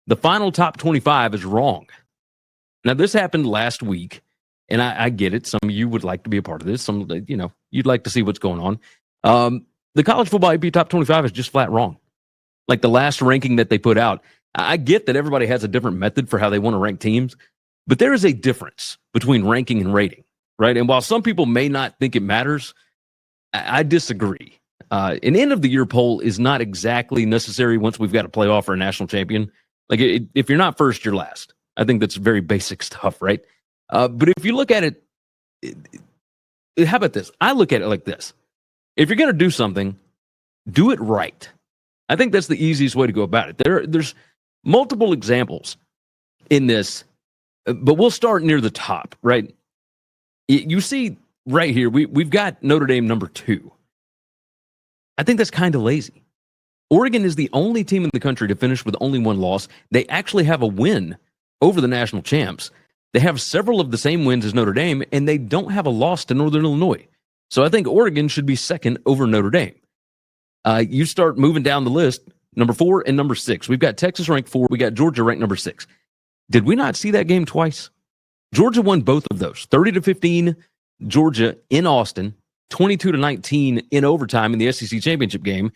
The final top 25 is wrong. Now, this happened last week, and I get it. Some of you would like to be a part of this. Some, you'd like to see what's going on. The college football AP top 25 is just flat wrong. Like the last ranking that they put out, I get that everybody has a different method for how they want to rank teams, but there is a difference between ranking and rating, right? And while some people may not think it matters, I disagree. An end of the year poll is not exactly necessary once we've got a playoff or a national champion. Like if you're not first, you're last. I think that's very basic stuff, right? But if you look at it, how about this? I look at it like this. If you're going to do something, do it right. I think that's the easiest way to go about it. There's multiple examples in this, but we'll start near the top, right? You see right here, we've got Notre Dame number 2. I think that's kind of lazy. Oregon is the only team in the country to finish with only one loss. They actually have a win over the national champs. They have several of the same wins as Notre Dame, and they don't have a loss to Northern Illinois. So I think Oregon should be second over Notre Dame. You start moving down the list, number 4 and number 6. We've got Texas ranked 4. We got Georgia ranked number 6. Did we not see that game twice? Georgia won both of those, 30-15, Georgia in Austin, 22-19 in overtime in the SEC championship game.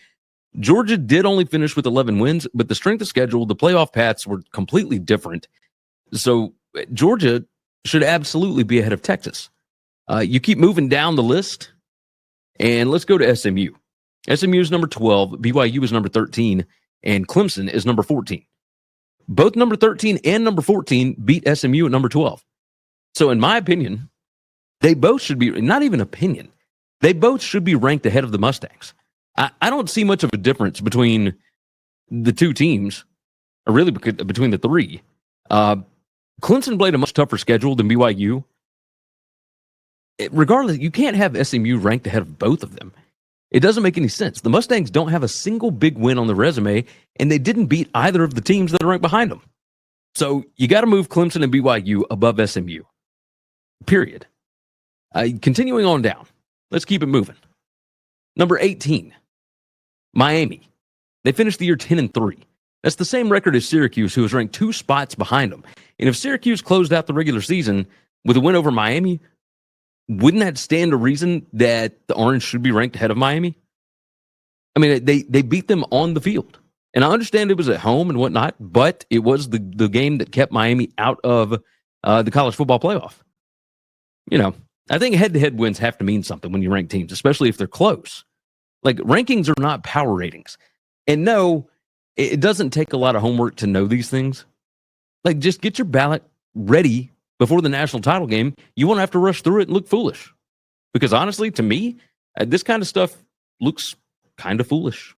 Georgia did only finish with 11 wins, but the strength of schedule, the playoff paths were completely different. So Georgia should absolutely be ahead of Texas. You keep moving down the list, and let's go to SMU. SMU is number 12, BYU is number 13, and Clemson is number 14. Both number 13 and number 14 beat SMU at number 12. So in my opinion, they both should be, not even opinion, they both should be ranked ahead of the Mustangs. I don't see much of a difference between the two teams, or really between the three. Clemson played a much tougher schedule than BYU. Regardless, you can't have SMU ranked ahead of both of them. It doesn't make any sense. The Mustangs don't have a single big win on the resume, and they didn't beat either of the teams that are ranked behind them. So you got to move Clemson and BYU above SMU. Period. Continuing on down. Let's keep it moving. Number 18, Miami. They finished the year 10-3. That's the same record as Syracuse, who was ranked 2 spots behind them. And if Syracuse closed out the regular season with a win over Miami, wouldn't that stand to reason that the Orange should be ranked ahead of Miami? I mean, they beat them on the field. And I understand it was at home and whatnot, but it was the game that kept Miami out of the college football playoff. You know, I think head-to-head wins have to mean something when you rank teams, especially if they're close. Like, rankings are not power ratings. And no, it doesn't take a lot of homework to know these things. Like, just get your ballot ready before the national title game. You won't have to rush through it and look foolish. Because honestly, to me, this kind of stuff looks kind of foolish.